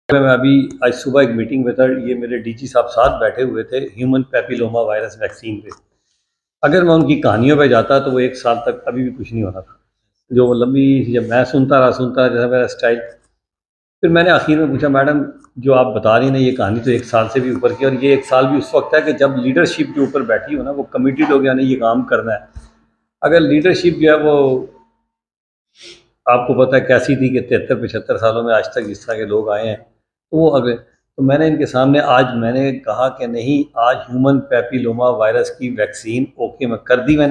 मैं अभी आज सुबह एक मीटिंग में था, ये मेरे डीजी साहब साथ बैठे हुए थे ह्यूमन पैपिलोमा वायरस वैक्सीन पे। अगर मैं उनकी कहानियों पे जाता तो वो 1 साल तक अभी भी कुछ नहीं होना था। जो वो लंबी जब मैं सुनता रहा जैसा मेरा स्टाइल। फिर मैंने आखिर में पूछा, मैडम जो आप बता रही हैं ना, ये कहानी तो 1 साल से भी ऊपर की है, और ये 1 साल भी उस वक्त है कि जब लीडरशिप के ऊपर बैठी हो ना, वो कमिटेड हो गया ना, ये काम करना है। अगर लीडरशिप जो है वो आपको पता है कैसी थी कि 73-75 सालों में आज तक जिस तरह के लोग आए हैं, तो वो अगले तो मैंने इनके सामने आज मैंने कहा कि नहीं, आज ह्यूमन पैपिलोमा वायरस की वैक्सीन ओके मैं कर दी मैं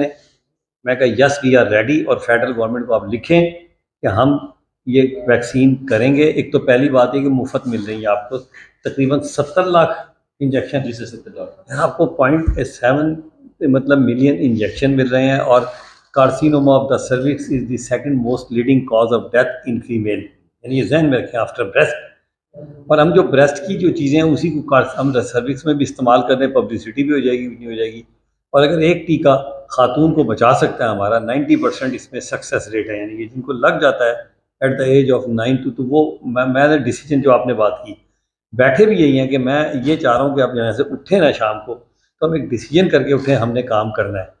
कहा यस वी आर रेडी, और फेडरल गवर्नमेंट को आप लिखें कि हम ये वैक्सीन करेंगे। एक तो पहली बात है कि मुफ्त मिल रही है आपको, तकरीबन 70 लाख इंजेक्शन, जिससे 70 लाख आपको 0.7 मतलब मिलियन इंजेक्शन मिल रहे हैं। और carcinoma of the cervix is the second most leading cause of death in female, यानी ये जहन में रखें आफ्टर ब्रेस्ट। और हम जो ब्रेस्ट की जो चीज़ें हैं उसी को हम सर्विक्स में भी इस्तेमाल कर रहे हैं, पब्लिसिटी भी हो जाएगी, भी नहीं हो जाएगी। और अगर एक टीका खातून को बचा सकता है हमारा, 90% इसमें सक्सेस रेट है, यानी कि जिनको लग जाता है एट द एज ऑफ 9 तो वो मैंने डिसीजन जो आपने बात की, बैठे भी यही हैं कि मैं ये चाह रहा हूँ कि आप यहाँ से उठें ना शाम को, तो हम एक डिसीजन करके उठें, हमने काम करना है।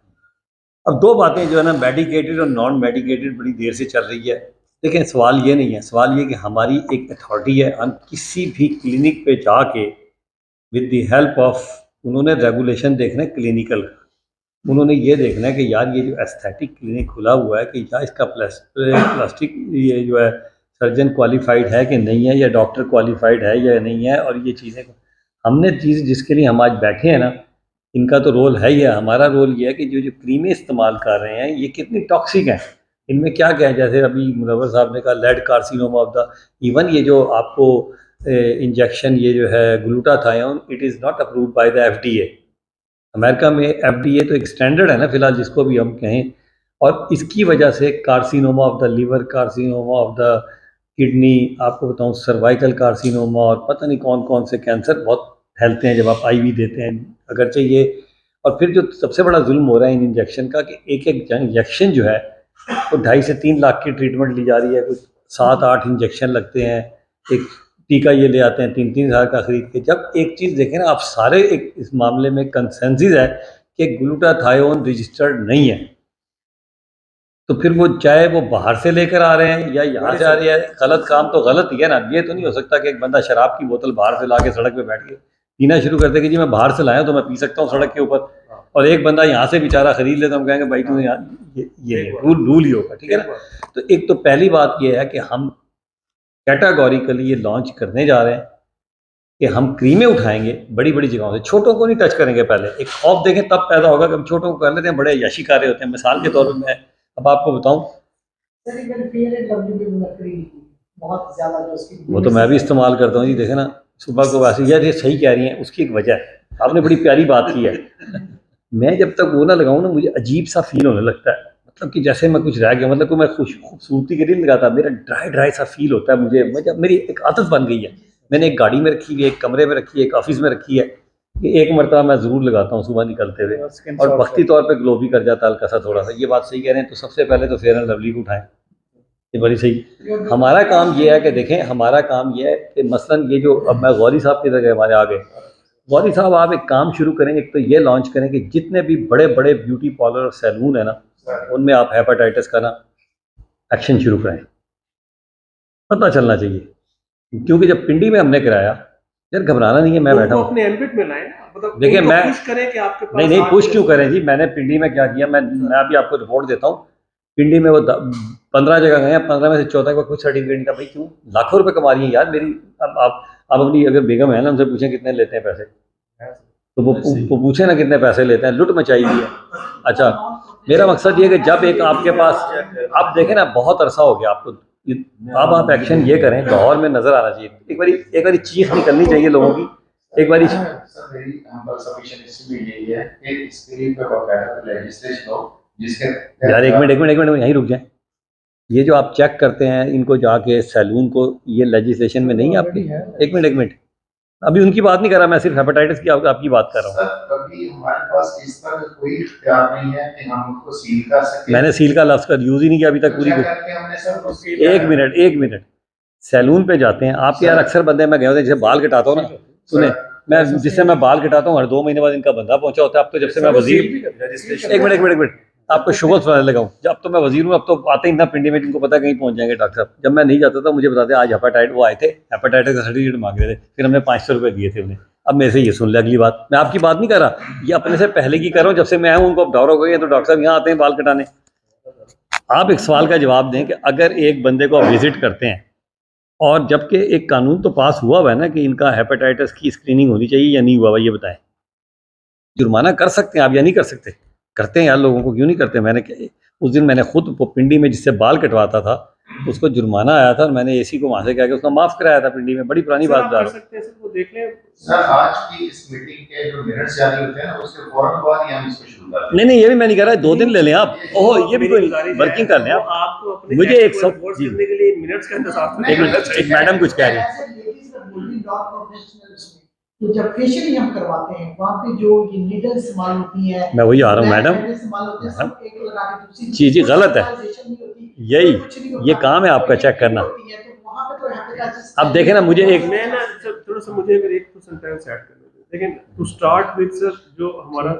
अब दो बातें जो है ना, मेडिकेटेड और नॉन मेडिकेटेड, बड़ी देर से चल रही है। लेकिन सवाल ये नहीं है, सवाल ये कि हमारी एक अथॉरिटी है, हम किसी भी क्लिनिक पे जाके विद द हेल्प ऑफ, उन्होंने रेगुलेशन देखना है क्लिनिकल का। उन्होंने ये देखना है कि यार ये जो एस्थेटिक क्लिनिक खुला हुआ है, कि या इसका प्लास्टिक ये जो है सर्जन क्वालिफाइड है कि नहीं है, या डॉक्टर क्वालिफाइड है या नहीं है। और ये चीज़ें हमने चीज़ जिसके लिए हम आज बैठे हैं ना, इनका तो रोल है ही है। हमारा रोल ये है कि जो जो क्रीमें इस्तेमाल कर रहे हैं ये कितनी टॉक्सिक हैं, इनमें क्या क्या है। जैसे अभी मुनव्वर साहब ने कहा lead carcinoma of the, even ये जो आपको इंजेक्शन ये जो है glutathione, it is not approved by the FDA. America में एफडीए तो एक स्टैंडर्ड है ना फिलहाल, जिसको भी हम कहें। और इसकी वजह से carcinoma of the liver, carcinoma of the kidney, आपको बताऊं सर्वाइकल कार्सिनोमा, और पता नहीं कौन कौन से कैंसर बहुत फैलते हैं जब आप आईवी देते हैं। अगर चाहिए, और फिर जो सबसे बड़ा जुल्म हो रहा है इन इंजेक्शन का, कि एक एक इंजेक्शन जो है वो 2.5 से 3 लाख की ट्रीटमेंट ली जा रही है, कुछ 7-8 इंजेक्शन लगते हैं। एक टीका ये ले आते हैं 3-3 हज़ार का खरीद के। जब एक चीज़ देखें ना आप, सारे एक इस मामले में कंसेंसस है कि ग्लूटाथायोन रजिस्टर्ड नहीं है, तो फिर वो चाहे वो बाहर से लेकर आ रहे हैं या यहाँ से आ रही है, गलत काम तो गलत ही है ना। ये तो नहीं हो सकता कि एक बंदा शराब की बोतल बाहर से ला के सड़क पे बैठ के पीना शुरू कर दे कि जी मैं बाहर से लाया तो मैं पी सकता हूँ सड़क के ऊपर, और एक बंदा यहाँ से बेचारा खरीद ले तो हम कहेंगे भाई तूने यहाँ ये रूल ही होगा, ठीक है ना। तो एक तो पहली बात ये है कि हम कैटेगोरिकली ये लॉन्च करने जा रहे हैं कि हम क्रीमें उठाएंगे बड़ी बड़ी जगहों से, छोटों को नहीं टच करेंगे। पहले एक खौफ देखें तब पैदा होगा कि हम छोटों को कर लेते हैं, बड़े यशी कार्य होते हैं। मिसाल के तौर पर मैं अब आपको बताऊं, वो तो मैं भी इस्तेमाल करता हूँ जी। देखे ना सुबह को वैसे, यार ये सही कह रही हैं, उसकी एक वजह है, आपने बड़ी प्यारी बात की है। मैं जब तक वो ना लगाऊं ना, मुझे अजीब सा फील होने लगता है, मतलब कि जैसे मैं कुछ रह गया, मतलब कि मैं खूबसूरती के लिए नहीं लगाता, मेरा ड्राई ड्राई सा फील होता है मुझे। मेरी एक आदत बन गई है। मैंने एक गाड़ी में रखी हुई है, एक कमरे में रखी है, एक ऑफिस में रखी है, कि एक मरतबा मैं ज़रूर लगाता हूँ सुबह निकलते हुए, और वक्ती तौर पे ग्लो भी कर जाता है हल्का सा थोड़ा सा। ये बात सही कह रहे हैं। तो सबसे पहले तो फेयर एंड लवली को उठाएं, ये बड़ी सही। हमारा काम ये है कि देखें, हमारा काम ये है कि मसलन ये जो, अब मैं गौरी साहब की तरह हमारे आगे, गौरी साहब आप एक काम शुरू करें, एक तो ये लॉन्च करें कि जितने भी बड़े बड़े ब्यूटी पार्लर और सैलून है ना, उनमें आप हेपेटाइटिस का ना एक्शन शुरू कराएं, पता चलना चाहिए। क्योंकि जब पिंडी में हमने कराया, यार घबराना नहीं है, मैं बैठा हूँ अपने एम्बिट में लाए ना, मतलब देखिए मैं पुश करें कि आपके पास नहीं पुश क्यों करें जी। मैंने पिंडी में क्या किया, मैं अभी आपको रिपोर्ट देता हूँ। पिंडी में वो 15 जगह गए हैं, 15 में से 14 का कुछ सर्टिफिकेट नहीं था। भाई क्यों, लाखों रुपए कमा रही है यार मेरी। अब आप अपनी अगर बेगम है ना, उनसे पूछें कितने लेते हैं पैसे, तो वो पूछे ना कितने पैसे लेते हैं, लुट मचाई हुई है। अच्छा, मेरा मकसद ये है कि जब एक आपके पास, आप देखें ना बहुत अरसा हो गया आपको, अब आप एक्शन ये करें, लाहौर में नजर आना चाहिए। एक बारी चीख निकलनी चाहिए लोगों की, एक बारी। यार एक मिनट यहीं रुक जाए। ये जो आप चेक करते हैं इनको जाके सैलून को, ये लेजिस्लेशन में नहीं है आपकी। एक मिनट, अभी उनकी बात नहीं कर रहा मैं, सिर्फ हेपेटाइटिस की आपकी बात कर रहा हूँ। सर अभी हमारे पास इस तरह का कोई इख्तियार नहीं है कि हम उनको सील कर सकें। मैंने सील का लफ्ज़ का यूज़ ही नहीं किया अभी तक पूरी। एक मिनट सैलून पे जाते हैं आप यार, अक्सर बंदे मैं गए होते हैं, जैसे बाल कटाता हूँ ना, सुने मैं जिससे मैं बाल कटाता हूँ हर 2 महीने बाद इनका बंदा पहुंचा होता है। अब तो जब से मैं वजीर, एक मिनट आपको शुगर सुनाने लगा हूँ, जब तो मैं वजीर हूँ, अब तो आते ही ना पिंडी में, जिनको पता है कहीं पहुंच जाएंगे डॉक्टर साहब। जब मैं नहीं जाता था मुझे बताते आज हेपेटाइट, वो आए थे हेपेटाइटिस का सर्टिफिकेट मांग रहे थे, फिर हमने 500 रुपये दिए थे उन्हें। अब मेरे से ये सुन ले अगली बात, मैं आपकी बात नहीं कर रहा, ये अपने से पहले की कर रहा हूँ, जब से मैं हूँ उनको अब दौरा हो गई है, तो डॉक्टर साहब यहाँ आते हैं बाल कटाने। आप एक सवाल का जवाब दें कि अगर एक बंदे को आप विजिट करते हैं, और जबकि एक कानून तो पास हुआ है ना कि इनका हेपेटाइटिस की स्क्रीनिंग होनी चाहिए या नहीं हुआ, ये बताएं। जुर्माना कर सकते हैं आप या नहीं कर सकते? करते हैं यार, लोगों को क्यों नहीं करते? उस दिन मैंने खुद वो पिंडी में जिससे बाल कटवाता था उसको जुर्माना आया था, और मैंने एसी को वहां से कह के उसका माफ कराया था पिंडी में। बड़ी पुरानी बात बता कर रहा हूँ। सकते हैं सर, वो देख लें सर। आज की इस मीटिंग के जो मिनट्स जारी होते हैं ना, उसके फौरन बाद ही हम इसको शुरू कर दें। नहीं ये भी मैं नहीं कह रहा, 2 दिन ले लें आप, ओहो ये भी कोई गुजारिश है, वर्किंग कर लें वो आप। आपको अपने मुझे एक्ट एक को सब enforce जी, करने के लिए मिनट्स का इंतजार एक मिनट, एक मैडम कुछ कह रही है। तो जब फेशियल हम करवाते हैं वहाँ पे जो ये नीडल इस्तेमाल होती है, मैं वही आ रहा हूँ मैडम, इस्तेमाल होते हैं, सब एक लगा के दूसरी जी गलत है, sterilization नहीं होती, यही कुछ नहीं होता। ये काम है आपका चेक करना। होती है, तो वहाँ पे तो hepatitis अब देखें ना, मुझे एक मैं ना सर थोड़ा सा मुझे अगर एक सेंटेंस ऐड करना है, लेकिन टू स्टार्ट विद सर जो हमारा